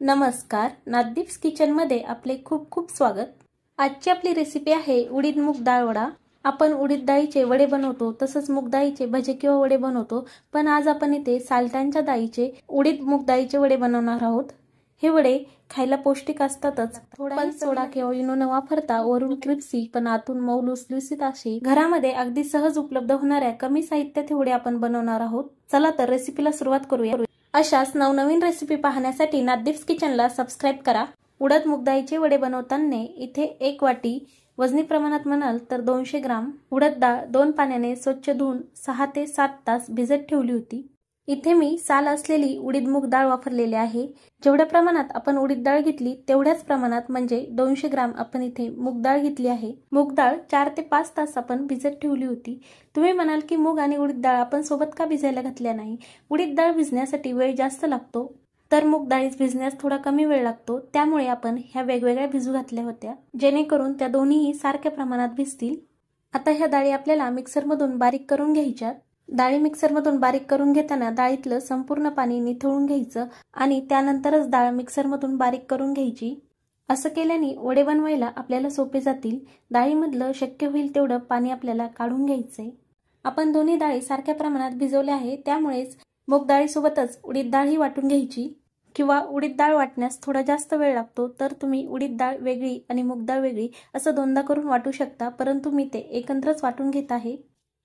नमस्कार, नाददीप्स किचनमध्ये आपले खूप खूप स्वागत। आजची आपली रेसिपी आहे उडीद मूग डाळ वडा। आपण उडीद डाळीचे वडे बनवतो, तसंच मूग डाळीचे भजे किंवा वडे बनवतो, पण आज आपण इथे साल्टांच्या डाळीचे उडीद मूग डाळीचे वडे बनवणार आहोत। हे वडे खायला पौष्टिक असतातच, पण सोडा किंवा इनो न वापरता वरून क्रिस्पी पण आतून मऊ लुसलुसीत असे घरामध्ये अगदी सहज उपलब्ध होणाऱ्या कमी साहित्यात हे वडे आपण बनवणार आहोत। चला तर रेसिपीला सुरुवात करूया। अशाच नवनवीन रेसिपी पाहण्यासाठी नाददीप्स किचनला सबस्क्राइब करा। उडद मूग डाळीचे वडे बनवताना इथे 1 वाटी, वजनी प्रमाणात म्हणाल तर 200 ग्राम उडद डाळ 2 पाण्याने स्वच्छ धुवून 6 ते 7 तास भिजत ठेवली होती। इथे मी साल असलेली उडीद मूग डाळ वापरलेली आहे। जेवढ्या प्रमाणात आपण उडीद डाळ घेतली तेवढ्याच प्रमाणात म्हणजे 200 ग्राम आपण इथे मूग डाळ घेतली आहे। मूग डाळ 4 ते 5 तास आपण भिजत ठेवली होती। तुम्ही म्हणाल की मूग आणि उडीद डाळ आपण सोबत का भिजायला घातल्या नाही? उडीद डाळ भिजण्यासाठी वेळ जास्त लागतो, तर मूग डाळीस भिजण्यास थोडा कमी वेळ लागतो, त्यामुळे आपण ह्या वेगवेगळ्या भिजू घातल्या होत्या, जेणेकरून त्या दोन्हीही सारख्या प्रमाणात भिजतील। आता ह्या डाळी आपल्याला मिक्सरमधून बारीक करून घ्यायच्या। डाळी मिक्सरमधून बारीक करून घेताना डाळीतलं संपूर्ण पाणी निथळून घ्यायचं आणि त्यानंतरच डाळ मिक्सरमधून बारीक करून घ्यायची। असं केल्याने वडे बनवायला आपल्याला सोपे जातील। डाळीमधलं शक्य होईल तेवढं पाणी आपल्याला काढून घ्यायचंय। आपण दोन्ही डाळी सारख्या प्रमाणात भिजवल्या आहे, त्यामुळेच मूग डाळीसोबतच उडीद डाळही वाटून घ्यायची, किंवा उडीद डाळ वाटण्यास थोडा जास्त वेळ लागतो, तर तुम्ही उडीद डाळ वेगळी आणि मूग डाळ वेगळी असं दोनदा करून वाटू शकता, परंतु मी ते एकत्रच वाटून घेत आहे।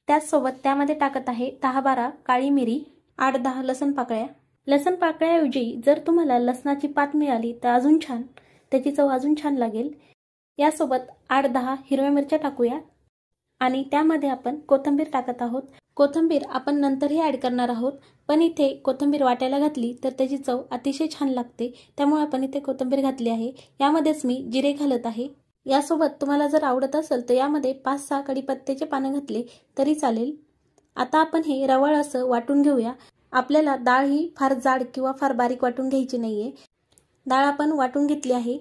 त्याचसोबत त्यामध्ये टाकत आहे 10-12 काळी मिरी, 8-10 लसण पाकळ्या। लसण पाकळ्याऐवजी जर तुम्हाला लसणाची पात मिळाली तर अजून छान, त्याची चव अजून छान लागेल। यासोबत 8-10 हिरव्या मिरच्या टाकूया आणि त्यामध्ये आपण कोथिंबीर टाकत आहोत। कोथिंबीर आपण नंतरही ऍड करणार आहोत, पण इथे कोथिंबीर वाटायला घातली तर त्याची चव अतिशय छान लागते, त्यामुळे आपण इथे कोथिंबीर घातली आहे। यामध्येच मी जिरे घालत आहे। यासोबत तुम्हाला जर आवडत असेल तर यामध्ये 5-6 कढीपत्त्याचे पानं घातले तरी चालेल। आता आपण हे रवाळ असं वाटून घेऊया। आपल्याला डाळ ही फार जाड किंवा फार बारीक वाटून घ्यायची नाहीये। डाळ आपण वाटून घेतली आहे,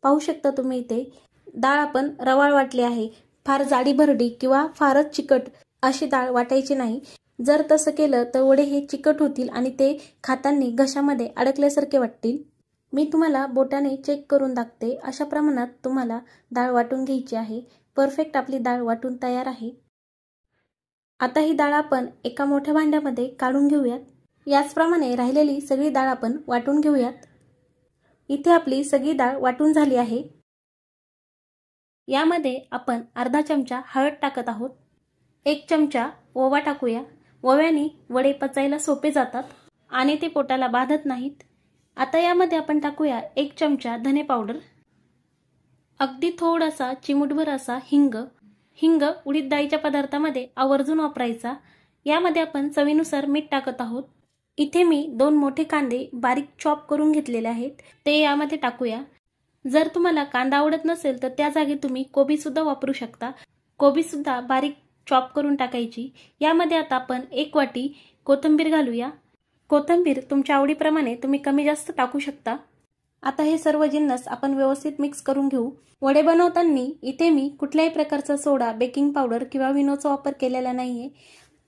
पाहू शकता तुम्ही इथे डाळ आपण रवाळ वाटली आहे। फार जाडी भरडी किंवा फारच चिकट अशी डाळ वाटायची नाही। जर तसं केलं तर वडे हे चिकट होतील आणि ते खाताना घशामध्ये अडकल्यासारखे वाटतील। मी तुम्हाला बोटाने चेक करून दाखवते, अशा प्रमाणात तुम्हाला डाळ वाटून घ्यायची आहे। परफेक्ट आपली डाळ वाटून तयार आहे। आता ही डाळ आपण एका मोठ्या भांड्यामध्ये काढून घेऊयात। याचप्रमाणे राहिलेली सगळी डाळ आपण वाटून घेऊयात। इथे आपली सगळी डाळ वाटून झाली आहे। यामध्ये आपण अर्धा चमचा हळद टाकत आहोत, 1 चमचा ओवा टाकूया। ओव्याने वडे पचायला सोपे जातात आणि ते पोटाला बाधत नाहीत। आता यामध्ये आपण टाकूया 1 चमचा धने पावडर, अगदी थोडासा चिमूटभर असा हिंग। हिंग उडीद डाळीच्या पदार्थामध्ये आवर्जून वापरायचा। यामध्ये आपण चवीनुसार मीठ टाकत आहोत। इथे मी 2 मोठे कांदे बारीक चॉप करून घेतलेले आहेत, ते यामध्ये टाकूया। जर तुम्हाला कांदा आवडत नसेल तर त्या जागी तुम्ही कोबी सुद्धा वापरू शकता। कोबी सुद्धा बारीक चॉप करून टाकायची। यामध्ये आता आपण 1 वाटी कोथिंबीर घालूया। कोथिंबीर तुमच्या आवडीप्रमाणे तुम्ही कमी जास्त टाकू शकता। आता हे सर्व जिन्नस आपण व्यवस्थित मिक्स करून घेऊ। वडे बनवताना इथे मी कुठल्याही प्रकारचा सोडा, बेकिंग पावडर किंवा विनोचा वापर केलेला नाहीये,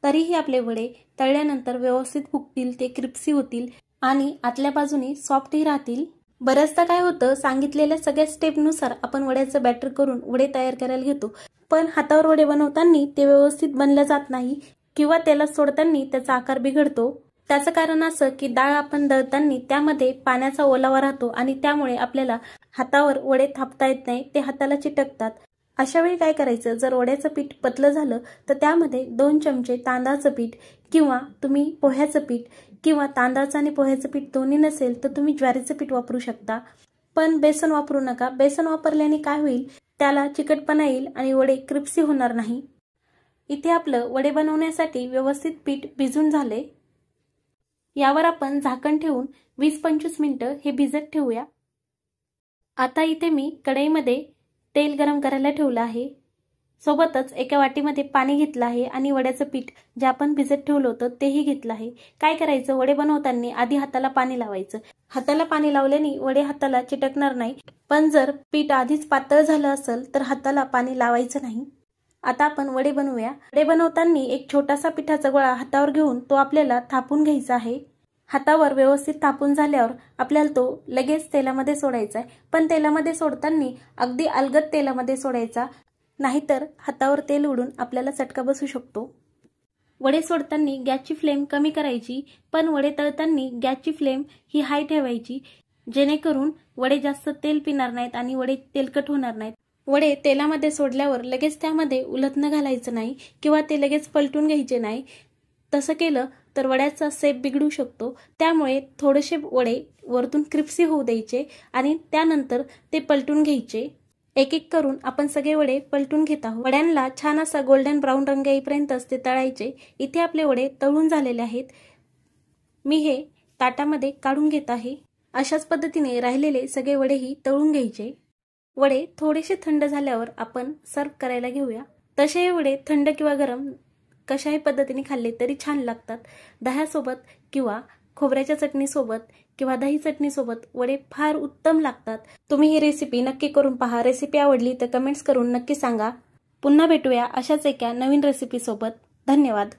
तरीही आपले वडे तळल्यानंतर व्यवस्थित फुगतील, ते क्रिस्पी होतील आणि आतल्या बाजूने सॉफ्टही राहतील। बऱ्याचदा काय होतं, सांगितलेल्या सगळ्या स्टेपनुसार आपण वड्याचं बॅटर करून वडे तयार करायला घेतो, पण हातावर वडे बनवताना ते व्यवस्थित बनले जात नाही किंवा त्याला सोडताना त्याचा आकार बिघडतो। त्याचं कारण असं की डाळ आपण दळताना त्यामध्ये पाण्याचा ओलावा राहतो आणि त्यामुळे आपल्याला हातावर वडे थापता येत नाही, ते हाताला चिटकतात। अशा वेळी काय करायचं, जर वड्याचं पीठ पतलं झालं तर त्यामध्ये 2 चमचे तांदळाचं पीठ किंवा तुम्ही पोह्याचं पीठ, किंवा तांदळाचं आणि पोह्याचं पीठ दोन्ही नसेल तर तुम्ही ज्वारीचं पीठ वापरू शकता, पण बेसन वापरू नका। बेसन वापरल्याने काय होईल, त्याला चिकटपणा येईल आणि वडे क्रिस्पी होणार नाही। इथे आपलं वडे बनवण्यासाठी व्यवस्थित पीठ भिजून झाले। यावर आपण झाकण ठेवून 20-25 मिनिटं हे भिजत ठेवूया। आता इथे मी कढईमध्ये तेल गरम करायला ठेवलं आहे, सोबतच एका वाटीमध्ये पाणी घेतलं आहे आणि वड्याचं पीठ जे आपण भिजत ठेवलं होतं तेही घेतलं आहे। काय करायचं, वडे बनवताना आधी हाताला पाणी लावायचं। हाताला पाणी लावल्याने वडे हाताला चिटकणार नाही, पण जर पीठ आधीच पातळ झालं असेल तर हाताला पाणी लावायचं नाही। आता आपण वडे बनवूया। वडे बनवताना एक छोटासा पिठाचा गोळा हातावर घेऊन तो आपल्याला थापून घ्यायचा आहे। हातावर व्यवस्थित तापून झाल्यावर आपल्याला तो लगेच तेलामध्ये सोडायचा आहे, पण तेलामध्ये सोडताना अगदी अलगद तेलामध्ये सोडायचा, नाहीतर हातावर तेल उडून आपल्याला चटका बसू शकतो। वडे सोडताना गॅसची फ्लेम कमी करायची, पण वडे तळताना गॅसची फ्लेम ही हाय ठेवायची, जेणेकरून वडे जास्त तेल पिणार नाहीत आणि वडे तेलकट होणार नाहीत। वडे तेलामध्ये सोडल्यावर लगेच त्यामध्ये उलथणं घालायचं नाही किंवा ते लगेच पलटून घ्यायचे नाही। तसं केलं तर वड्याचा शेप बिघडू शकतो, त्यामुळे थोडेसे वडे वरतून क्रिस्पी होऊ द्यायचे आणि त्यानंतर ते पलटून घ्यायचे। एक एक करून आपण सगळे वडे पलटून घेत आहोत। वड्यांना छान असा गोल्डन ब्राऊन रंग येईपर्यंत ते तळायचे। इथे आपले वडे तळून झालेले आहेत, मी हे ताटामध्ये काढून घेत आहे। अशाच पद्धतीने राहिलेले सगळे वडेही तळून घ्यायचे। वडे थोडेसे थंड झाल्यावर आपण सर्व करायला घेऊया। तसे हे वडे थंड किंवा गरम कशाही पद्धतीने खाल्ले तरी छान लागतात। दह्यासोबत किंवा खोबऱ्याच्या चटणीसोबत किंवा दही चटणीसोबत वडे फार उत्तम लागतात। तुम्ही ही रेसिपी नक्की करून पहा। रेसिपी आवडली तर कमेंट्स करून नक्की सांगा। पुन्हा भेटूया अशाच एका नवीन रेसिपी सोबत। धन्यवाद।